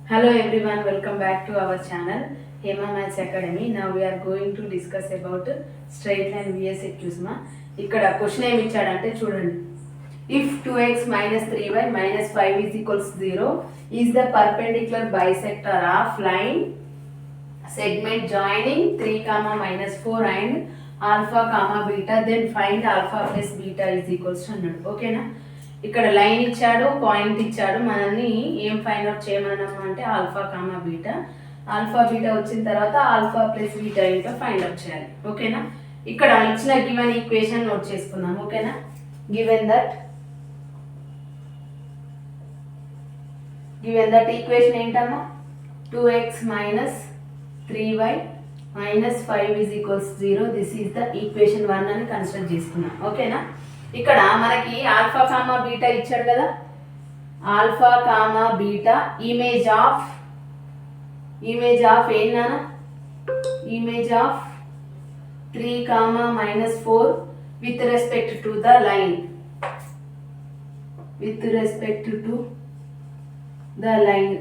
Hello everyone, welcome back to our channel Hema Maths Academy. Now we are going to discuss about straight line VSEQs ma. ఇక్కడ question ఏమి ఇచ్చాడంటే చూడండి. If 2x minus 3y minus 5 is equals 0 is the perpendicular bisector of line segment joining 3 comma minus 4 and alpha comma beta, then find alpha plus beta is equals to అన్నాడు. ఓకేనా? ఇక్కడ line ఇచ్చాడు, point ఇచ్చాడు, మనల్ని ఏం find out చేయమన్నాము అంటే alpha comma beta. Alpha beta వచ్చిన తర్వాత ఆల్ఫా ప్లస్ బీటా ఏంటో ఫైండ్ అవుట్ చేయాలి. ఓకేనా? ఇక్కడ ఇచ్చిన గివెన్ ఈక్వేషన్ నోట్ చేసుకుందాం. ఓకేనా? గివెన్ దట్ ఈక్వేషన్ ఏంటమ్మా? 2x minus 3y minus 5 is equals 0. This is the equation 1 అని కన్సిడర్ చేసుకున్నాం. ఓకేనా? ఇక్కడ మనకి ఆల్ఫా కామా బీటా ఇచ్చాడు కదా. Alpha comma beta image of ఏంటన్నా? Image of 3 comma minus 4 with respect to the line.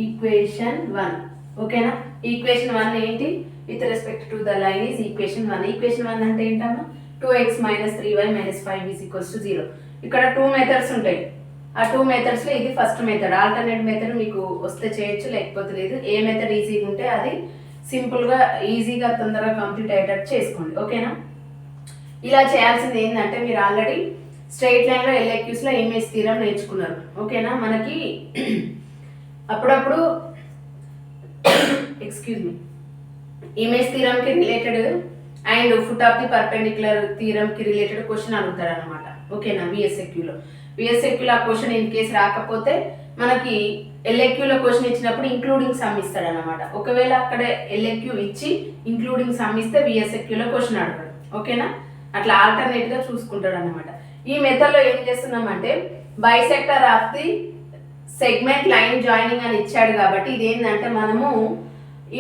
Equation 1. ఓకేనా? ఈక్వేషన్ 1 ఏంటి? With respect to the line is equation 1. Equation 1 అంటే ఏంటమ్మా? 2x minus 3y minus 5 is equals to 0. ఇక్కడ 2 methods ఉంటాయి. ఆ 2 మెథడ్స్లో ఇది first method. Alternate method మీకు వస్తే చేయొచ్చు, లేకపోతే లేదు. ఏ మెథడ్ ఈజీగా ఉంటే అది సింపుల్గా ఈజీగా తొందరగా కంప్లీట్ అయ్యేటట్టు చేసుకోండి. ఓకేనా? ఇలా చేయాల్సింది ఏంటంటే మీరు ఆల్రెడీ స్ట్రైట్ లైన్లో ఎల్ఐక్యూస్లో ఇమేజ్ థీరం నేర్చుకున్నారు. ఓకేనా? మనకి అప్పుడప్పుడు ఇమేజ్ థీరంకి related and foot of the perpendicular థీరంకి రిలేటెడ్ క్వశ్చన్ అడుగుతారు అనమాట. ఓకేనా? విఎస్ఎక్యూలో ఆ క్వశ్చన్ ఇన్ కేసు రాకపోతే మనకి ఎల్ఎక్యూలో క్వశ్చన్ ఇచ్చినప్పుడు ఇంక్లూడింగ్ సమ్ ఇస్తాడు అనమాట. ఒకవేళ అక్కడ ఎల్ఎక్యూ ఇచ్చి ఇంక్లూడింగ్ సమ్ ఇస్తే విఎస్ఎక్యూలో క్వశ్చన్ అడగడు. ఓకేనా? అట్లా ఆల్టర్నేట్గా చూసుకుంటాడు అనమాట. ఈ మెథడ్లో ఏం చేస్తున్నామంటే bisector of the segment line joining అని ఇచ్చాడు కాబట్టి ఇదేంటంటే మనము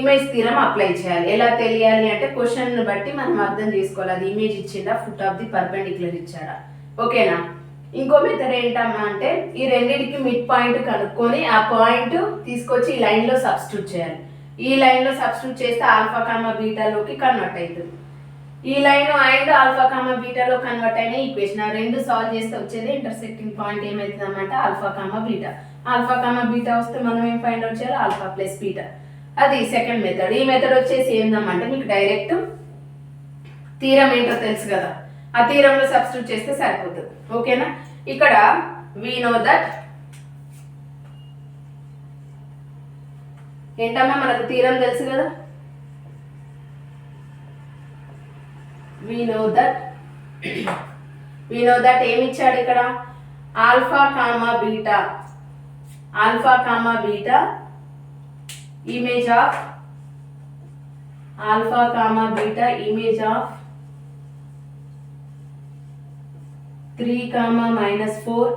ఇమేజ్ థీరం అప్లై చేయాలి. ఎలా తెలియాలి అంటే క్వశ్చన్ బట్టి మనం అర్థం చేసుకోవాలి. అది ఇమేజ్ ఇచ్చిందా, ఫుట్ ఆఫ్ ది పర్పెండిక్యులర్ ఇచ్చాడా. ఓకేనా? ఇంకో మెథడ్ ఏంటమ్మా అంటే ఈ రెండింటికి మిడ్ పాయింట్ కనుక్కొని ఆ పాయింట్ తీసుకొచ్చి ఈ లైన్లో సబ్స్టిట్యూట్ చేయాలి. ఈ లైన్లో సబ్స్టిట్యూట్ చేస్తే ఆల్ఫా కామా బీటాలోకి కన్వర్ట్ అవుతుంది. ఈ లైన్ అండ్ ఆల్ఫా కామా బీటాలో కన్వర్ట్ అయిన ఈక్వేషన్ ఆ రెండు సాల్వ్ చేస్తే వచ్చేది ఇంటర్సెక్టింగ్ పాయింట్ ఏమవుతుందన్నమాట? Alpha comma beta. Alpha comma beta వస్తే మనం ఏం ఫైండ్ అవుట్ చేయాలి? Alpha plus beta. అది సెకండ్ మెథడ్. ఈ మెథడ్ వచ్చేసి ఏందమ్మంటే మీకు డైరెక్ట్ థీరం ఏంటో తెలుసు కదా, ఆ థీరంలో సబ్స్టిట్యూట్ చేస్తే సరిపోతుంది. ఓకేనా? ఇక్కడ వి నో దట్ ఏంటమ్మా మనకు థీరం తెలుసు కదా. వి నో దట్ ఏమి ఇచ్చాడు ఇక్కడ? Alpha comma beta image of alpha comma beta image of 3 comma minus 4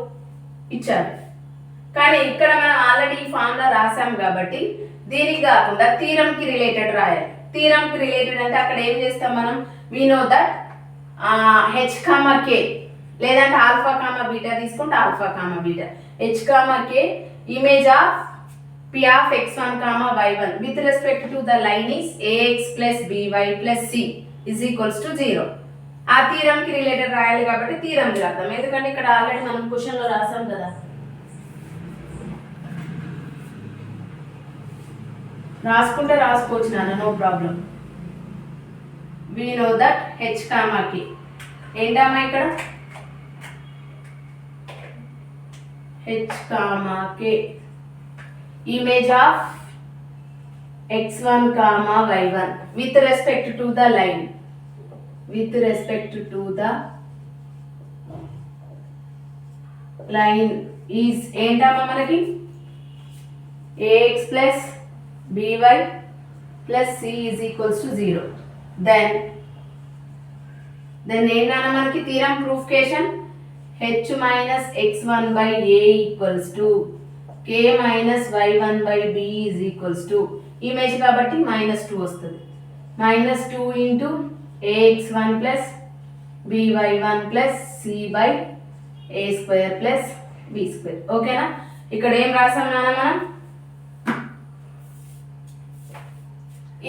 ఇచ్చారు. కానీ ఇక్కడ మనం ఆల్రెడీ ఈ ఫార్ములా రాసాం కాబట్టి దీనికి కాకుండా థీరంకి రిలేటెడ్ రాయాలి. థీరంకి రిలేటెడ్ అంటే అక్కడ ఏం చేస్తాం మనం? We know that H comma K లేదంటే ఆల్ఫా కామా బీటా తీసుకుంటే alpha comma beta H comma K image of P of x1 comma y1 with respect to the line is ax plus by plus c is equals to 0. ఆ థీరంకి related రాయాలి కాబట్టి థీరంకి రాద్దాం. ఎందుకంటే ఇక్కడ already మనం క్వశ్చన్లో రాసాం కదా. రాసుకుంటే రాసుకోవచ్చు నాన్న, no problem. We know that H comma K ఏంటమ్మా ఇక్కడ? H comma K image of x1 comma y1 with respect to the line is ఏంటమ్మా మనకి? ax plus by plus c is equals to 0. then ఏంటన్నా మనకి theorem ప్రూఫికేషన్ h minus x1 by a equals to k minus y1 by b is equals to image కాబట్టి -2 వస్తుంది. -2 into ax1 plus by1 plus c by a square plus b square. ఓకేనా? ఇక్కడ ఏం రాసాం నాన్న మనం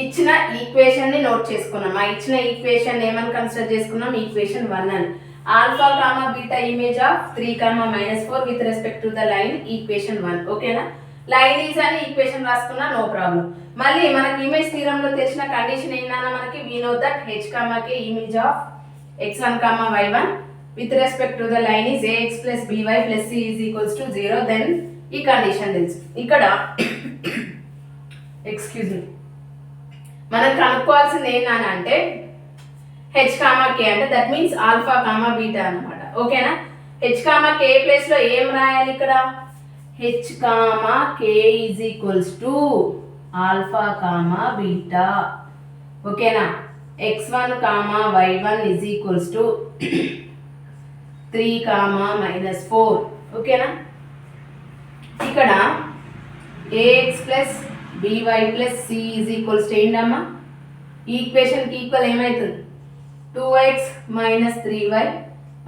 ఇచ్చిన ఈక్వేషన్ ని నోట్ చేసుకున్నాం. ఆ ఇచ్చిన ఈక్వేషన్ ఏమని కన్సిడర్ చేసుకున్నాం, ఈక్వేషన్ 1 అని. Alpha comma beta image of 3, -4 with respect to the line equation 1. ఓకేనా, లైన్ ఈజ్ అని ఈక్వేషన్ రాసుకున్నా నో ప్రాబ్లం. మళ్ళీ మనకి ఇమేజ్ థీరంలో తెలిసిన కండిషన్ ఏంటన్నా మనకి we know that h, k image of x1, y1 with respect to the line is ax plus by plus c is equals to 0. Then ఈ condition తెలుసు. ఇక్కడ ఎక్స్క్యూజ్ మీ, మనం కనుక్కోవాల్సింది ఏంటంటే h, k అంటే that means alpha comma beta అనమాట. ఓకేనా, h, k place లో ఏం రాయాలి ఇక్కడ, h, k is equals to alpha comma beta. ఓకేనా, x1, y1 is equals to 3, -4. ఓకేనా, ఇక్కడ ax plus by plus c is equals to ఏంటమ్మా, ఈక్వేషన్ కి ఈక్వల్ ఏమవుతుంది 2x minus 3y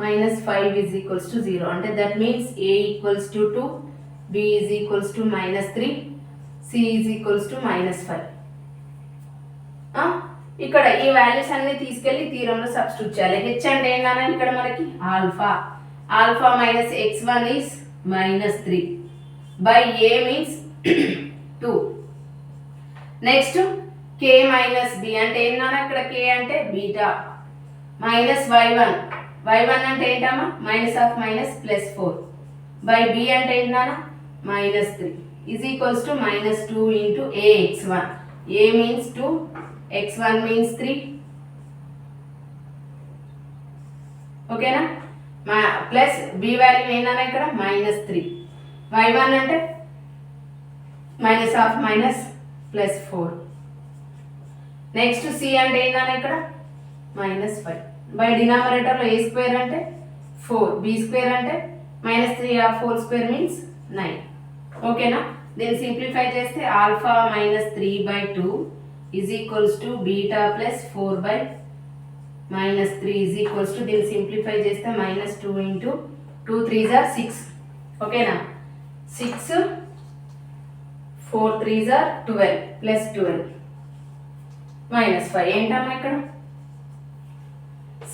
minus 5 is equals to 0. అంటే that means a equals to 2, b is equals to -3, c is equals to -5. ఇక్కడ ఈ values అన్ని తీసుకెళ్లి థీరంలో substitute చేయాలి. h అంటే ఏంటన్నా ఇక్కడ మనకి alpha, alpha minus x1 is -3 by a means 2. Next k minus b అంటే ఏంటన్నా ఇక్కడ k అంటే బీటా మైనస్ y1 అంటే ఏంటమ్మా minus of minus +4 by b అంటే ఏంటన్నా -3 is equals to -2 into ax1. a means 2, x1 means 3. ఓకేనా, ప్లస్ b వాల్యూ ఏంటన్నా ఇక్కడ -3, y1 అంటే minus of minus +4. Next c అంటే ఏంటన్నా ఇక్కడ -5 బై డినామినేటర్ లో a స్క్వేర్ అంటే 4, b స్క్వేర్ అంటే -3 హోల్ స్క్వేర్ మీన్స్ 9. ఓకేనా, దీన్ని సింప్లిఫై చేస్తే alpha -3/2 is equals to beta plus 4/-3 is equals to, దీన్ని సింప్లిఫై చేస్తే -2 ఇంటూ 2 3s are 6. ఓకేనా, 6 4 3s are 12 ప్లస్ 12 -5 ఏంటమ్మా ఇక్కడ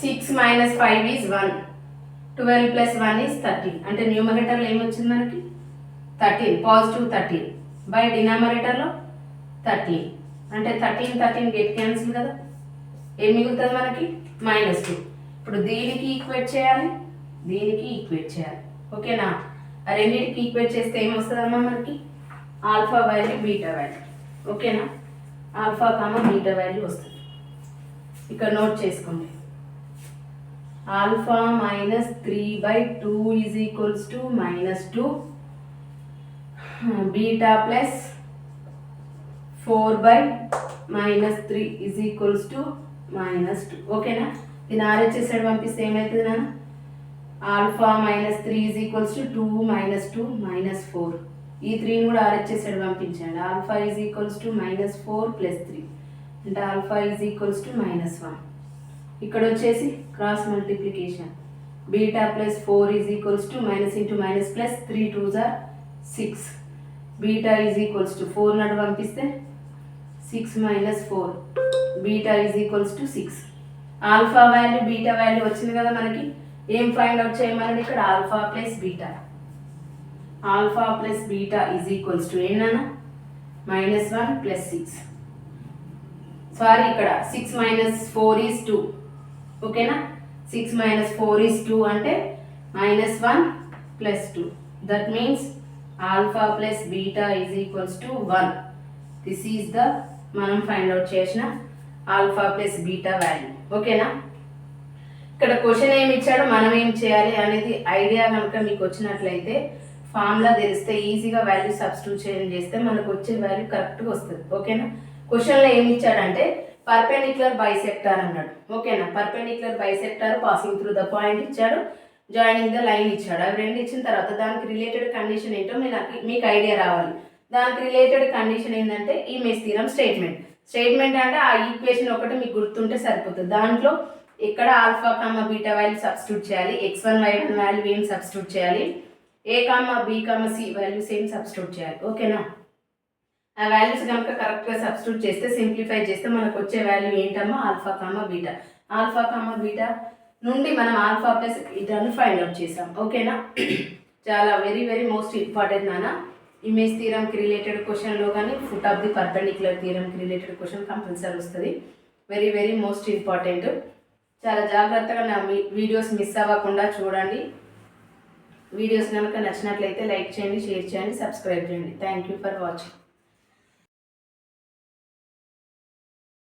6 minus 5 is 1, 12 plus 1 is 13. అంటే న్యూమరేటర్లో ఏమొచ్చింది మనకి 13, పాజిటివ్ 13 బై డినామినేటర్లో 13 అంటే 13 గెట్ క్యాన్సిల్ కదా, ఏం మిగులుతుంది మనకి -2. ఇప్పుడు దీనికి ఈక్వేట్ చేయాలి, దీనికి ఈక్వేట్ చేయాలి. ఓకేనా, ఆ రెండింటికి ఈక్వేట్ చేస్తే ఏమొస్తుందమ్మా మనకి ఆల్ఫా వాల్యూ బీటా వాల్యూ. ఓకేనా, ఆల్ఫా కామా బీటా వాల్యూ వస్తుంది. ఇక్కడ నోట్ చేసుకోండి, alpha -3/2 is equals to -2, beta plus 4/-3 is equals to -2. ఓకేనా, దీన్ని RHS సైడ్ పంపిస్తే ఏమవుతుంది నాన్న, ఆల్ఫా -3 ఈజ్ ఈక్వల్స్ టు 2 -2 -4. ఈ 3ని కూడా RHS సైడ్ పంపించండి. ఆల్ఫా ఈజ్ ఈక్వల్స్ టు -4 + 3 అంటే ఆల్ఫా ఈజ్ ఈక్వల్స్ టు -1. ఇక్కడ వచ్చేసి cross multiplication, beta plus 4 is equals to minus into minus plus 3 2s are 6, beta is equals to 4 నటు పంపిస్తే 6 - 4, beta is equals to 6. Alpha value beta value వచ్చింది కదా మనకి, ఏం find out చేయమన్నది ఇక్కడ alpha plus beta. Alpha plus beta is equals to ఏంటన్నా -1 + 6. Sorry, ఇక్కడ 6 - 4 is 2. ఓకేనా, 6 - 4 is 2 అంటే -1 + 2. That means alpha plus beta is equals to 1. This is the మనం ఫైండ్ అవుట్ చేసిన ఆల్ఫా ప్లస్ బీటా వాల్యూ. ఓకేనా, ఇక్కడ question ఏమి ఇచ్చాడో మనం ఏం చేయాలి అనేది ఐడియా కనుక మీకు వచ్చినట్లయితే ఫార్ములా తెలిస్తే ఈజీగా వాల్యూ సబ్స్టిట్యూషన్ చేస్తే మనకు వచ్చే వాల్యూ కరెక్ట్గా వస్తుంది. ఓకేనా, క్వశ్చన్లో ఏమి ఇచ్చాడంటే పర్పెండిక్యులర్ బైసెక్టార్ అన్నాడు. ఓకేనా, perpendicular bisector passing through the point ఇచ్చాడు, జాయినింగ్ ద లైన్ ఇచ్చాడు. అవి రెండు ఇచ్చిన తర్వాత దానికి రిలేటెడ్ కండిషన్ ఏంటో మీకు ఐడియా రావాలి. దానికి రిలేటెడ్ కండిషన్ ఏంటంటే ఇమేజ్ థీరం స్టేట్మెంట్ అంటే ఆ ఈక్వేషన్ ఒకటి మీకు గుర్తుంటే సరిపోతుంది. దాంట్లో ఇక్కడ alpha comma beta value substitute చేయాలి, x1 y1 వాల్యూ ఏం సబ్స్టిట్యూట్ చేయాలి, A comma B comma C values ఏం సబ్స్టిట్యూట్ చేయాలి. ఓకేనా, ఆ వాల్యూస్ కనుక కరెక్ట్గా సబ్స్టిట్యూట్ చేస్తే సింప్లిఫై చేస్తే మనకు వచ్చే వాల్యూ ఏంటమ్మా alpha comma beta. Alpha comma beta నుండి మనం ఆల్ఫా ప్లస్ బీటాను ఫైండ్ అవుట్ చేసాం. ఓకేనా, చాలా వెరీ వెరీ మోస్ట్ ఇంపార్టెంట్ నాన్న. ఇమేజ్ థీరంకి రిలేటెడ్ క్వశ్చన్లో కానీ ఫుట్ ఆఫ్ ది పర్పెండిక్యులర్ థీరంకి రిలేటెడ్ క్వశ్చన్ కంపల్సరీ వస్తుంది. Very very most important. చాలా జాగ్రత్తగా నా వీడియోస్ మిస్ అవ్వకుండా చూడండి. వీడియోస్ కనుక నచ్చినట్లయితే లైక్ చేయండి, షేర్ చేయండి, సబ్స్క్రైబ్ చేయండి. Thank you for watching.